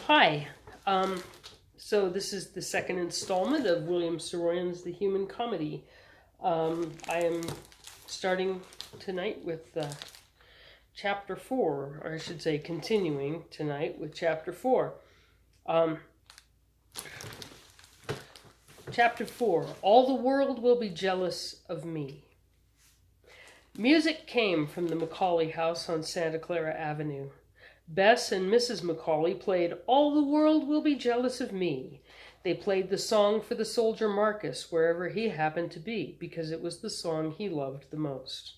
Hi. So this is the second installment of William Saroyan's The Human Comedy. I am starting tonight with Chapter 4, or I should say continuing tonight with Chapter 4. Chapter 4, All the World Will Be Jealous of Me. Music came from the Macaulay house on Santa Clara Avenue. Bess and Mrs. Macaulay played All the World Will Be Jealous of Me. They played the song for the soldier Marcus wherever he happened to be, because it was the song he loved the most.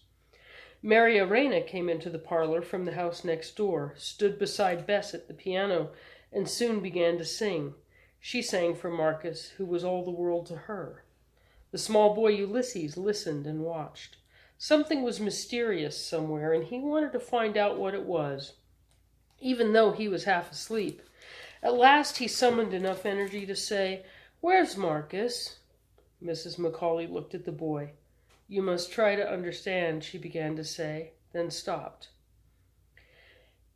Mary Arena came into the parlor from the house next door, stood beside Bess at the piano, and soon began to sing. She sang for Marcus, who was all the world to her. The small boy Ulysses listened and watched. Something was mysterious somewhere, and he wanted to find out what it was, even though he was half asleep. At last he summoned enough energy to say, "Where's Marcus?" Mrs. Macaulay looked at the boy. "You must try to understand," she began to say, then stopped.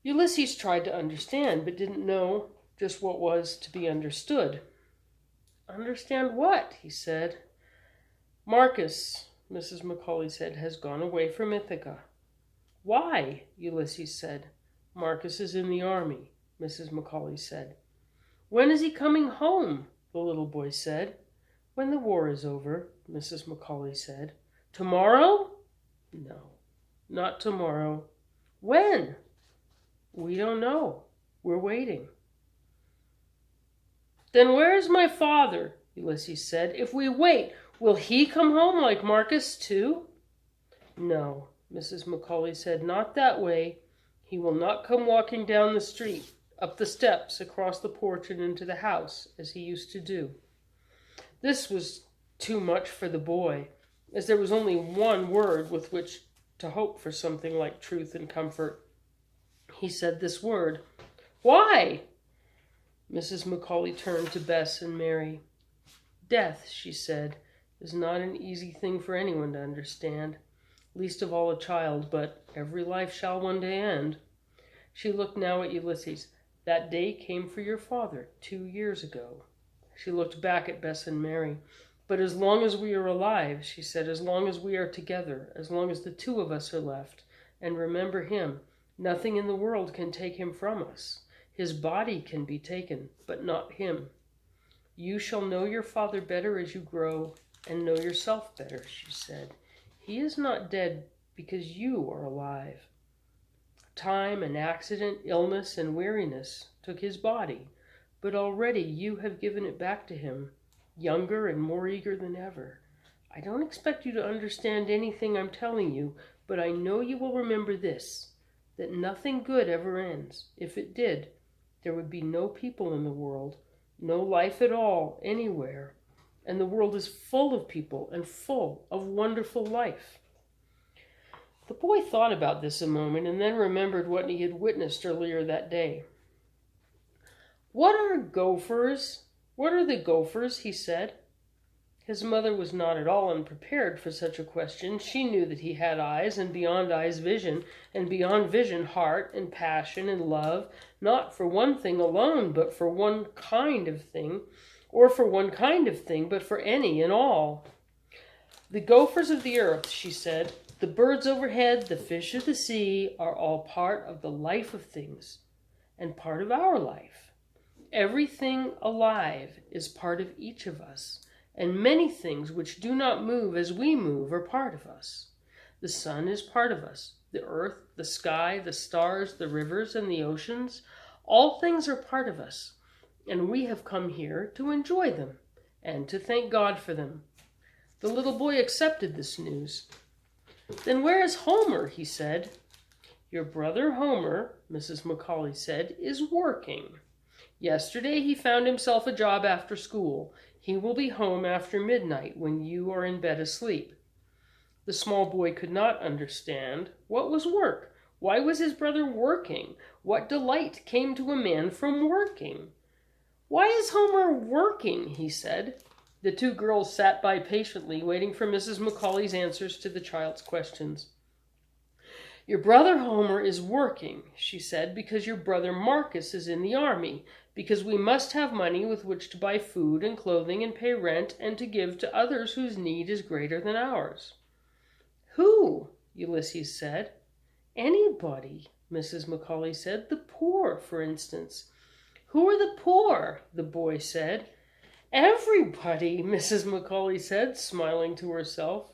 Ulysses tried to understand, but didn't know just what was to be understood. "Understand what?" he said. "Marcus," Mrs. Macaulay said, "has gone away from Ithaca." "Why?" Ulysses said. "Marcus is in the army," Mrs. Macaulay said. "When is he coming home?" the little boy said. "When the war is over," Mrs. Macaulay said. "Tomorrow?" "No, not tomorrow." "When?" "We don't know. We're waiting." "Then where is my father?" Ulysses said. "If we wait, will he come home like Marcus too?" "No," Mrs. Macaulay said, "not that way. He will not come walking down the street, up the steps, across the porch, and into the house, as he used to do." This was too much for the boy, as there was only one word with which to hope for something like truth and comfort. He said this word. "Why?" Mrs. Macaulay turned to Bess and Mary. "Death," she said, "is not an easy thing for anyone to understand, least of all a child, but every life shall one day end." She looked now at Ulysses. "That day came for your father 2 years ago." She looked back at Bess and Mary. "But as long as we are alive," she said, "as long as we are together, as long as the two of us are left, and remember him, nothing in the world can take him from us. His body can be taken, but not him. You shall know your father better as you grow, and know yourself better," she said. "He is not dead because you are alive. Time and accident, illness and weariness took his body, but already you have given it back to him, younger and more eager than ever. I don't expect you to understand anything I'm telling you, but I know you will remember this, that nothing good ever ends. If it did, there would be no people in the world, no life at all anywhere, and the world is full of people and full of wonderful life." The boy thought about this a moment and then remembered what he had witnessed earlier that day. "What are gophers? What are the gophers?" he said. His mother was not at all unprepared for such a question. She knew that he had eyes, and beyond eyes vision, and beyond vision heart and passion and love, not for one thing alone, but for one kind of thing, or for one kind of thing, but for any and all. "The gophers of the earth," she said, "the birds overhead, the fish of the sea, are all part of the life of things, and part of our life. Everything alive is part of each of us, and many things which do not move as we move are part of us. The sun is part of us, the earth, the sky, the stars, the rivers, and the oceans. All things are part of us, and we have come here to enjoy them and to thank God for them." The little boy accepted this news. "Then where is Homer?" he said. "Your brother Homer," Mrs. Macaulay said, "is working. Yesterday he found himself a job after school. He will be home after midnight when you are in bed asleep." The small boy could not understand. What was work? Why was his brother working? What delight came to a man from working? "Why is Homer working?" he said. The two girls sat by patiently, waiting for Mrs. Macaulay's answers to the child's questions. Your brother Homer is working, she said, because your brother Marcus is in the army, because we must have money with which to buy food and clothing and pay rent and to give to others whose need is greater than ours. Who? Ulysses said. Anybody, Mrs. Macaulay said. The poor, for instance. Who are the poor? The boy said. Everybody, Mrs. Macaulay said, smiling to herself.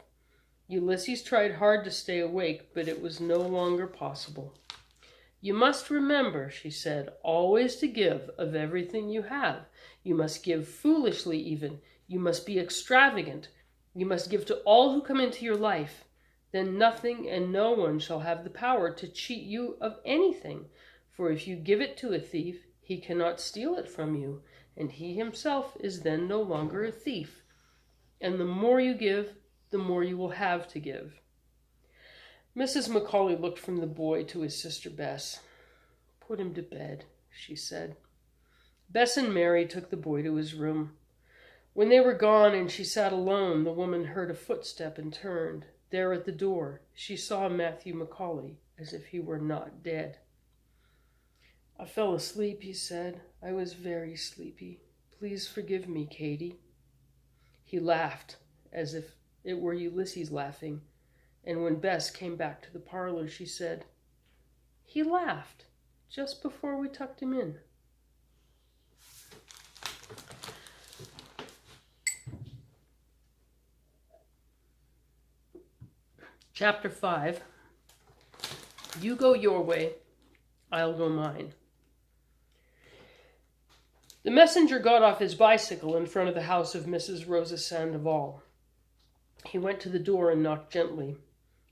Ulysses tried hard to stay awake, but it was no longer possible. You must remember, she said, always to give of everything you have. You must give foolishly even. You must be extravagant. You must give to all who come into your life. Then nothing and no one shall have the power to cheat you of anything. For if you give it to a thief, he cannot steal it from you, and he himself is then no longer a thief. And the more you give, the more you will have to give. Mrs. Macaulay looked from the boy to his sister Bess. Put him to bed, she said. Bess and Mary took the boy to his room. When they were gone and she sat alone, the woman heard a footstep and turned. There at the door, she saw Matthew Macaulay, as if he were not dead. I fell asleep, he said. I was very sleepy. Please forgive me, Katie. He laughed, as if it were Ulysses laughing, and when Bess came back to the parlor, she said, He laughed just before we tucked him in. Chapter 5. You go your way, I'll go mine. The messenger got off his bicycle in front of the house of Mrs. Rosa Sandoval. He went to the door and knocked gently.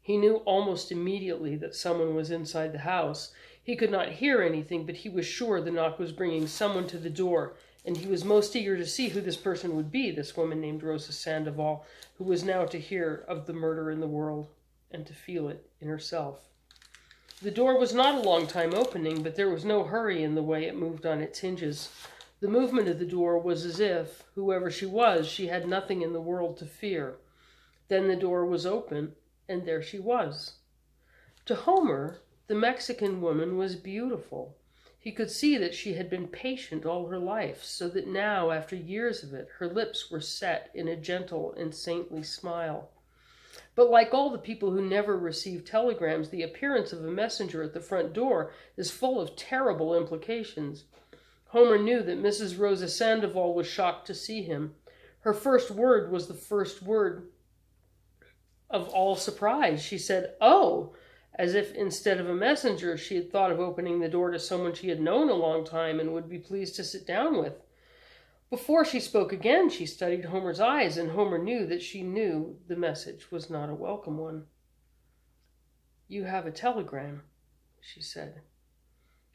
He knew almost immediately that someone was inside the house. He could not hear anything, but he was sure the knock was bringing someone to the door, and he was most eager to see who this person would be, this woman named Rosa Sandoval, who was now to hear of the murder in the world and to feel it in herself. The door was not a long time opening, but there was no hurry in the way it moved on its hinges. The movement of the door was as if, whoever she was, she had nothing in the world to fear. Then the door was open, and there she was. To Homer, the Mexican woman was beautiful. He could see that she had been patient all her life, so that now, after years of it, her lips were set in a gentle and saintly smile. But like all the people who never receive telegrams, the appearance of a messenger at the front door is full of terrible implications. Homer knew that Mrs. Rosa Sandoval was shocked to see him. Her first word was the first word of all surprise. She said, "Oh," as if instead of a messenger, she had thought of opening the door to someone she had known a long time and would be pleased to sit down with. Before she spoke again, she studied Homer's eyes, and Homer knew that she knew the message was not a welcome one. "You have a telegram," she said.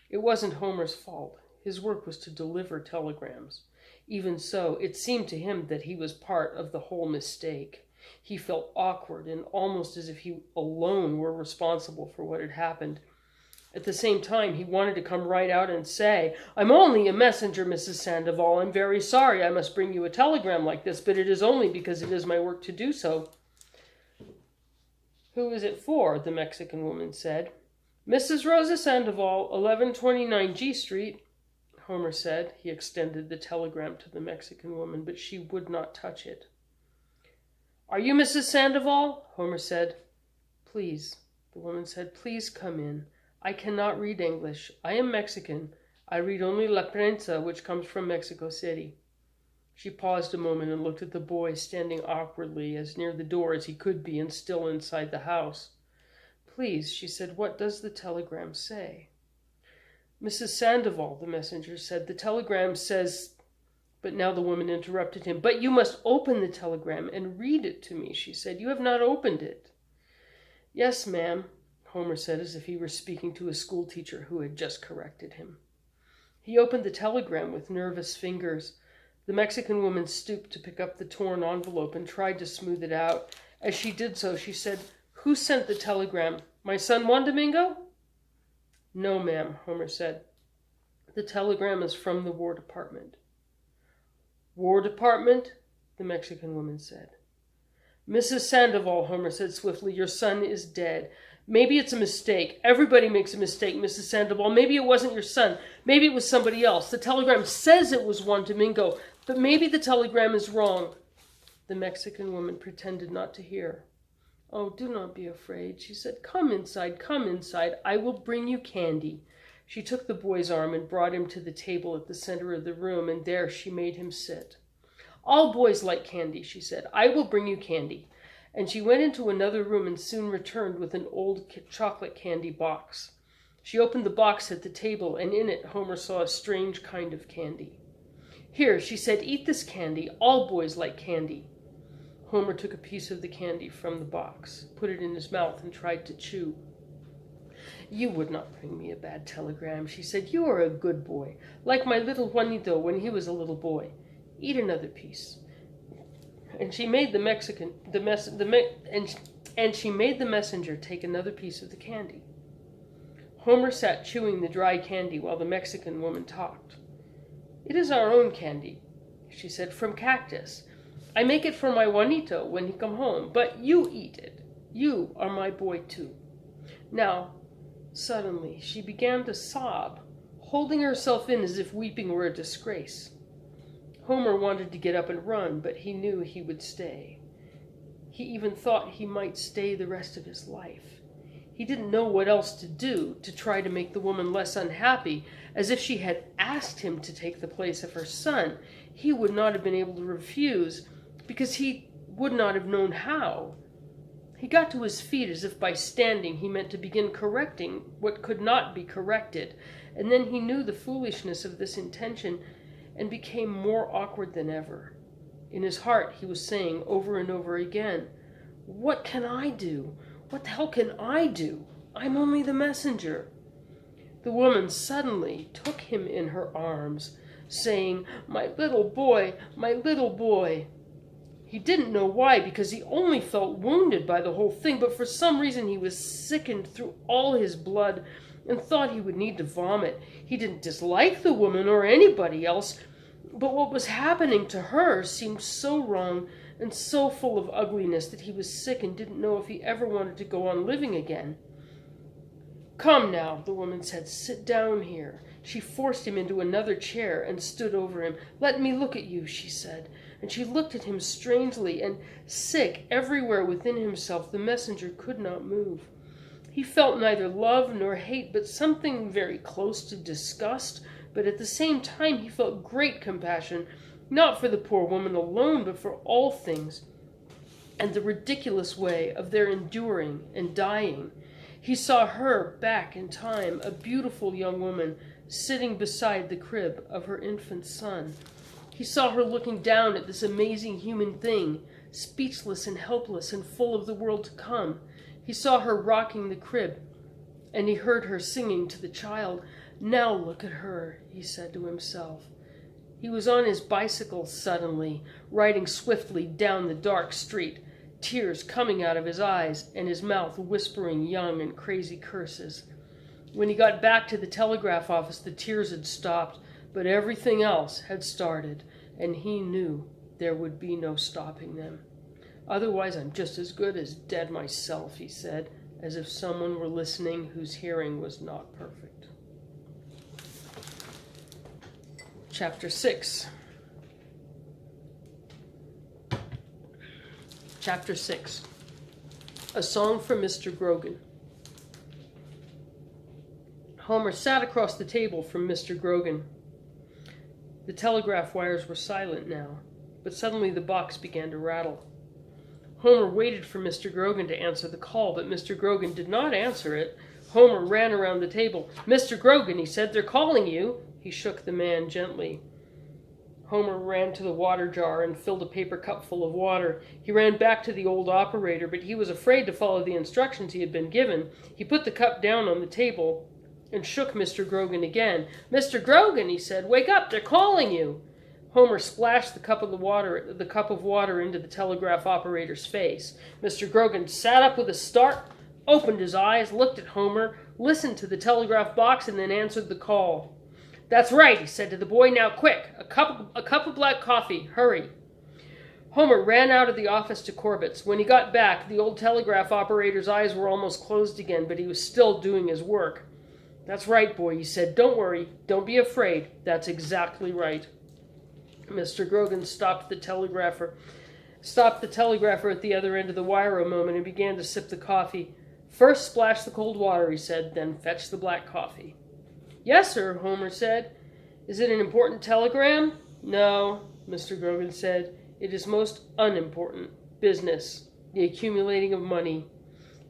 It wasn't Homer's fault. His work was to deliver telegrams. Even so, it seemed to him that he was part of the whole mistake. He felt awkward and almost as if he alone were responsible for what had happened. At the same time, he wanted to come right out and say, "I'm only a messenger, Mrs. Sandoval. I'm very sorry I must bring you a telegram like this, but it is only because it is my work to do so." "Who is it for?" the Mexican woman said. "Mrs. Rosa Sandoval, 1129 G Street, Homer said. He extended the telegram to the Mexican woman, but she would not touch it. "Are you Mrs. Sandoval?" Homer said. "Please," the woman said, "please come in. I cannot read English. I am Mexican. I read only La Prensa, which comes from Mexico City." She paused a moment and looked at the boy, standing awkwardly as near the door as he could be and still inside the house. "Please," she said, "what does the telegram say?" "Mrs. Sandoval," the messenger said, "the telegram says—" But now the woman interrupted him. "But you must open the telegram and read it to me," she said. "You have not opened it." "Yes, ma'am," Homer said, as if he were speaking to a schoolteacher who had just corrected him. He opened the telegram with nervous fingers. The Mexican woman stooped to pick up the torn envelope and tried to smooth it out. As she did so, she said, "Who sent the telegram? My son Juan Domingo?" "No, ma'am," Homer said. "The telegram is from the War Department." "War Department?" the Mexican woman said. "Mrs. Sandoval," Homer said swiftly, "your son is dead. Maybe it's a mistake. Everybody makes a mistake, Mrs. Sandoval. Maybe it wasn't your son. Maybe it was somebody else. The telegram says it was Juan Domingo, but maybe the telegram is wrong." The Mexican woman pretended not to hear. "Oh, do not be afraid," she said. Come inside. I will bring you candy." She took the boy's arm and brought him to the table at the center of the room, and there she made him sit. "All boys like candy," she said. "I will bring you candy." And she went into another room and soon returned with an old chocolate candy box. She opened the box at the table, and in it Homer saw a strange kind of candy. "Here," she said, "eat this candy. All boys like candy." Homer took a piece of the candy from the box, put it in his mouth, and tried to chew. "You would not bring me a bad telegram," she said. "You are a good boy, like my little Juanito when he was a little boy. Eat another piece." And she made the messenger take another piece of the candy. Homer sat chewing the dry candy while the Mexican woman talked. "It is our own candy," she said, "from cactus. I make it for my Juanito when he come home, but you eat it. You are my boy too." Now, suddenly, she began to sob, holding herself in as if weeping were a disgrace. Homer wanted to get up and run, but he knew he would stay. He even thought he might stay the rest of his life. He didn't know what else to do to try to make the woman less unhappy, as if she had asked him to take the place of her son. He would not have been able to refuse, because he would not have known how. He got to his feet as if by standing he meant to begin correcting what could not be corrected, and then he knew the foolishness of this intention and became more awkward than ever. In his heart he was saying over and over again, "What can I do? What the hell can I do? I'm only the messenger." The woman suddenly took him in her arms, saying, "My little boy, my little boy." He didn't know why, because he only felt wounded by the whole thing, but for some reason he was sickened through all his blood and thought he would need to vomit. He didn't dislike the woman or anybody else, but what was happening to her seemed so wrong and so full of ugliness that he was sick and didn't know if he ever wanted to go on living again. "Come now," the woman said, "sit down here." She forced him into another chair and stood over him. "Let me look at you," she said. And she looked at him strangely, and sick everywhere within himself, the messenger could not move. He felt neither love nor hate, but something very close to disgust. But at the same time he felt great compassion, not for the poor woman alone, but for all things, and the ridiculous way of their enduring and dying. He saw her back in time, a beautiful young woman, sitting beside the crib of her infant son. He saw her looking down at this amazing human thing, speechless and helpless and full of the world to come. He saw her rocking the crib, and he heard her singing to the child. "Now look at her," he said to himself. He was on his bicycle suddenly, riding swiftly down the dark street, tears coming out of his eyes and his mouth whispering young and crazy curses. When he got back to the telegraph office, the tears had stopped, but everything else had started, and he knew there would be no stopping them. "Otherwise, I'm just as good as dead myself," he said, as if someone were listening whose hearing was not perfect. Chapter 6. Chapter 6. A Song from Mr. Grogan. Homer sat across the table from Mr. Grogan. The telegraph wires were silent now, but suddenly the box began to rattle. Homer waited for Mr. Grogan to answer the call, but Mr. Grogan did not answer it. Homer ran around the table. "Mr. Grogan," he said, "they're calling you." He shook the man gently. Homer ran to the water jar and filled a paper cup full of water. He ran back to the old operator, but he was afraid to follow the instructions he had been given. He put the cup down on the table and shook Mr. Grogan again. "Mr. Grogan," he said, "wake up, they're calling you." Homer splashed the cup of water into the telegraph operator's face. Mr. Grogan sat up with a start, opened his eyes, looked at Homer, listened to the telegraph box, and then answered the call. "That's right," he said to the boy. "Now quick, a cup of black coffee, hurry." Homer ran out of the office to Corbett's. When he got back, the old telegraph operator's eyes were almost closed again, but he was still doing his work. "That's right, boy," he said. "Don't worry. Don't be afraid. That's exactly right." Mr. Grogan stopped the telegrapher at the other end of the wire a moment and began to sip the coffee. "First splash the cold water," he said, "then fetch the black coffee." "Yes, sir," Homer said. "Is it an important telegram?" "No," Mr. Grogan said. "It is most unimportant. Business. The accumulating of money.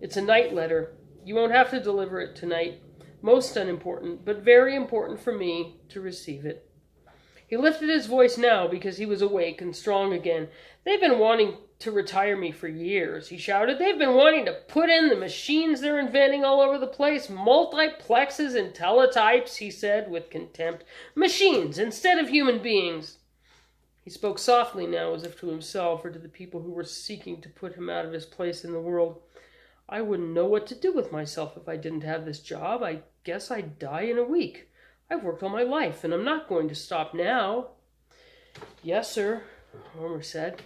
It's a night letter. You won't have to deliver it tonight. Most unimportant, but very important for me to receive it." He lifted his voice now because he was awake and strong again. "They've been wanting to retire me for years," he shouted. "They've been wanting to put in the machines they're inventing all over the place. Multiplexes and teletypes," he said with contempt. "Machines instead of human beings." He spoke softly now, as if to himself or to the people who were seeking to put him out of his place in the world. "I wouldn't know what to do with myself if I didn't have this job. I guess I'd die in a week. I've worked all my life, and I'm not going to stop now." "Yes, sir," Homer said.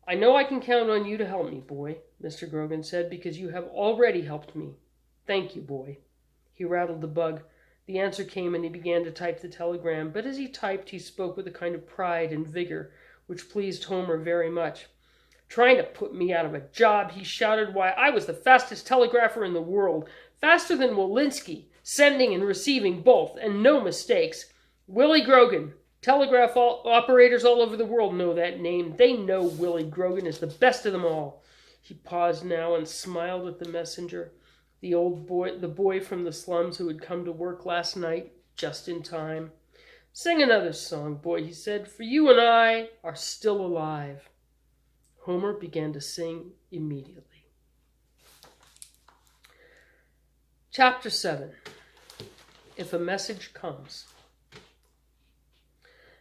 "I know I can count on you to help me, boy," Mr. Grogan said, "because you have already helped me. Thank you, boy." He rattled the bug. The answer came, and he began to type the telegram, but as he typed, he spoke with a kind of pride and vigor, which pleased Homer very much. "Trying to put me out of a job," he shouted. "Why, I was the fastest telegrapher in the world, faster than Walensky, sending and receiving both, and no mistakes. Willie Grogan. Telegraph operators all over the world know that name. They know Willie Grogan is the best of them all." He paused now and smiled at the messenger, the boy from the slums who had come to work last night just in time. "Sing another song, boy," he said, "for you and I are still alive." Homer began to sing immediately. Chapter 7. If a Message Comes.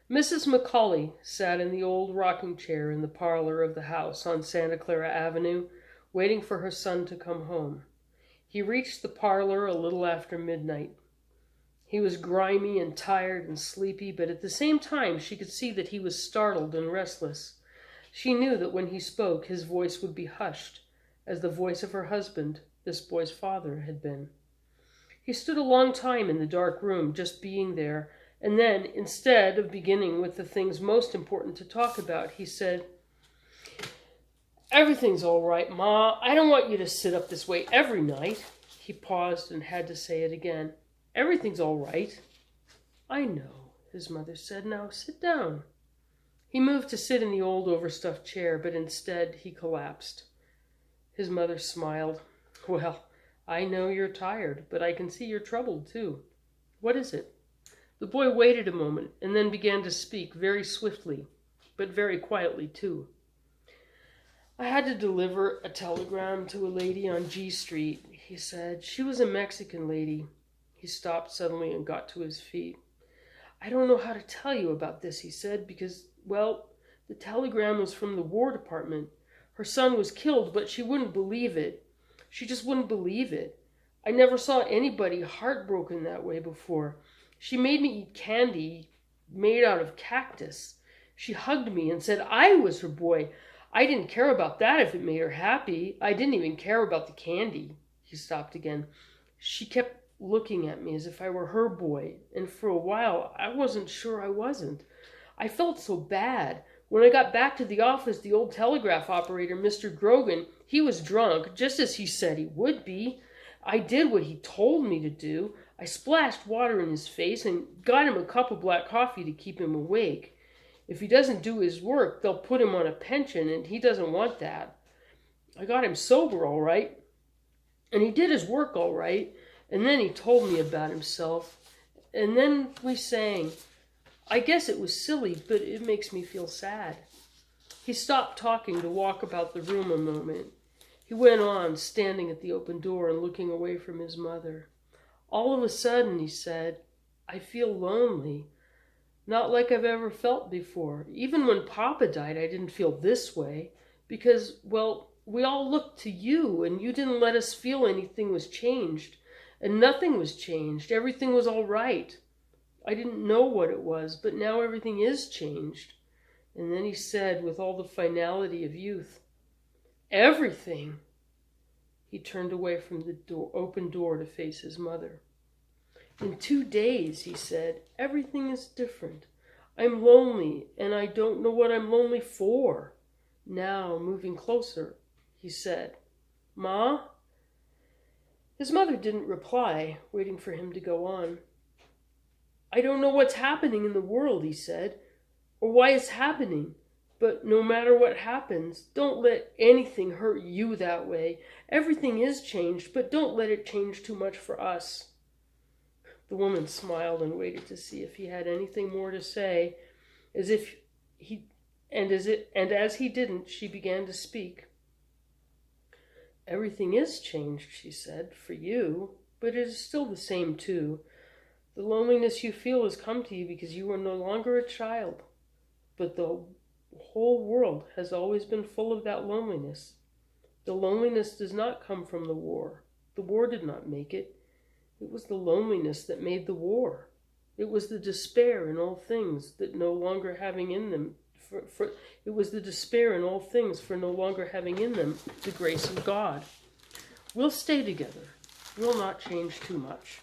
Mrs. Macauley sat in the old rocking chair in the parlor of the house on Santa Clara Avenue, waiting for her son to come home. He reached the parlor a little after midnight. He was grimy and tired and sleepy, but at the same time she could see that he was startled and restless. She knew that when he spoke, his voice would be hushed, as the voice of her husband, this boy's father, had been. He stood a long time in the dark room, just being there, and then, instead of beginning with the things most important to talk about, he said, "Everything's all right, Ma. I don't want you to sit up this way every night." He paused and had to say it again. "Everything's all right." "I know," his mother said. "Now sit down." He moved to sit in the old overstuffed chair, but instead he collapsed. His mother smiled. "Well, I know you're tired, but I can see you're troubled too. What is it?" The boy waited a moment and then began to speak very swiftly, but very quietly too. "I had to deliver a telegram to a lady on G Street," he said. "She was a Mexican lady." He stopped suddenly and got to his feet. "I don't know how to tell you about this," he said, "because, well, the telegram was from the War Department. Her son was killed, but she wouldn't believe it. She just wouldn't believe it. I never saw anybody heartbroken that way before. She made me eat candy made out of cactus. She hugged me and said I was her boy. I didn't care about that if it made her happy. I didn't even care about the candy." He stopped again. "She kept looking at me as if I were her boy, and for a while I wasn't sure I wasn't. I felt so bad. When I got back to the office, the old telegraph operator, Mr. Grogan, he was drunk, just as he said he would be. I did what he told me to do. I splashed water in his face and got him a cup of black coffee to keep him awake. If he doesn't do his work, they'll put him on a pension, and he doesn't want that. I got him sober all right, and he did his work all right, and then he told me about himself, and then we sang. I guess it was silly, but it makes me feel sad." He stopped talking to walk about the room a moment. He went on, standing at the open door and looking away from his mother. "All of a sudden," he said, "I feel lonely. Not like I've ever felt before. Even when Papa died, I didn't feel this way. Because, well, we all looked to you, and you didn't let us feel anything was changed. And nothing was changed. Everything was all right. I didn't know what it was, but now everything is changed. And then he said, with all the finality of youth, "Everything." He turned away from the open door to face his mother. "In 2 days," he said, "everything is different. I'm lonely, and I don't know what I'm lonely for." Now, moving closer, he said, "Ma?" His mother didn't reply, waiting for him to go on. "I don't know what's happening in the world," he said, "or why it's happening. But no matter what happens, don't let anything hurt you that way. Everything is changed, but don't let it change too much for us." The woman smiled and waited to see if he had anything more to say. As he didn't, she began to speak. "Everything is changed," she said, "for you, but it is still the same too. The loneliness you feel has come to you because you are no longer a child. But the whole world has always been full of that loneliness. The loneliness does not come from the war. The war did not make it. It was the loneliness that made the war. It was the despair in all things that no longer having in them it was the despair in all things for no longer having in them the grace of God. We'll stay together. We'll not change too much."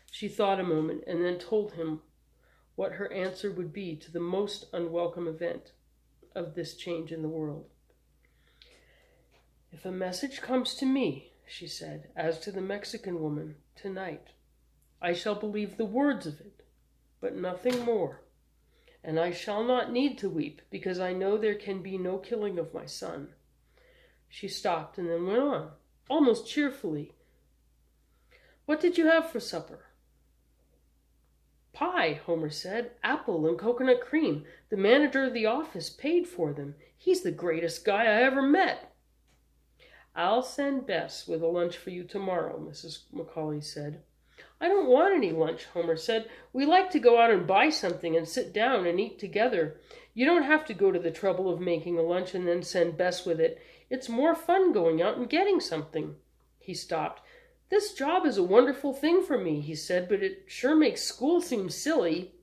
She thought a moment and then told him what her answer would be to the most unwelcome event of this change in the world. "If a message comes to me," she said, "as to the Mexican woman, tonight, I shall believe the words of it, but nothing more. And I shall not need to weep, because I know there can be no killing of my son." She stopped and then went on, almost cheerfully. "What did you have for supper?" "Pie," Homer said. "Apple and coconut cream. The manager of the office paid for them. He's the greatest guy I ever met." "I'll send Bess with a lunch for you tomorrow," Mrs. Macauley said. "I don't want any lunch," Homer said. "We like to go out and buy something and sit down and eat together. You don't have to go to the trouble of making a lunch and then send Bess with it. It's more fun going out and getting something." He stopped. "This job is a wonderful thing for me," he said, "but it sure makes school seem silly."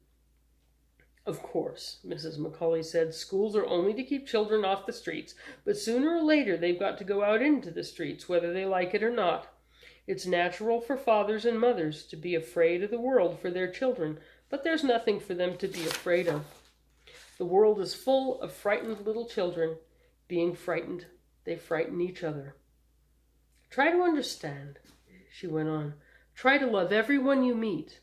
"Of course," Mrs. Macauley said, "schools are only to keep children off the streets, but sooner or later they've got to go out into the streets, whether they like it or not. It's natural for fathers and mothers to be afraid of the world for their children, but there's nothing for them to be afraid of. The world is full of frightened little children. Being frightened, they frighten each other. Try to understand," she went on. "Try to love everyone you meet.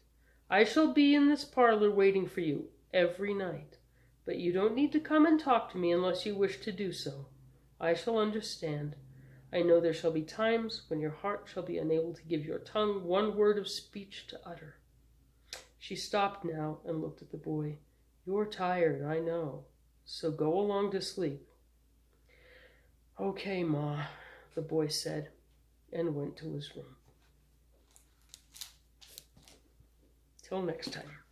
I shall be in this parlor waiting for you every night, but you don't need to come and talk to me unless you wish to do so. I shall understand. I know there shall be times when your heart shall be unable to give your tongue one word of speech to utter." She stopped now and looked at the boy. "You're tired, I know, so go along to sleep." "Okay, Ma," the boy said, and went to his room. Till next time.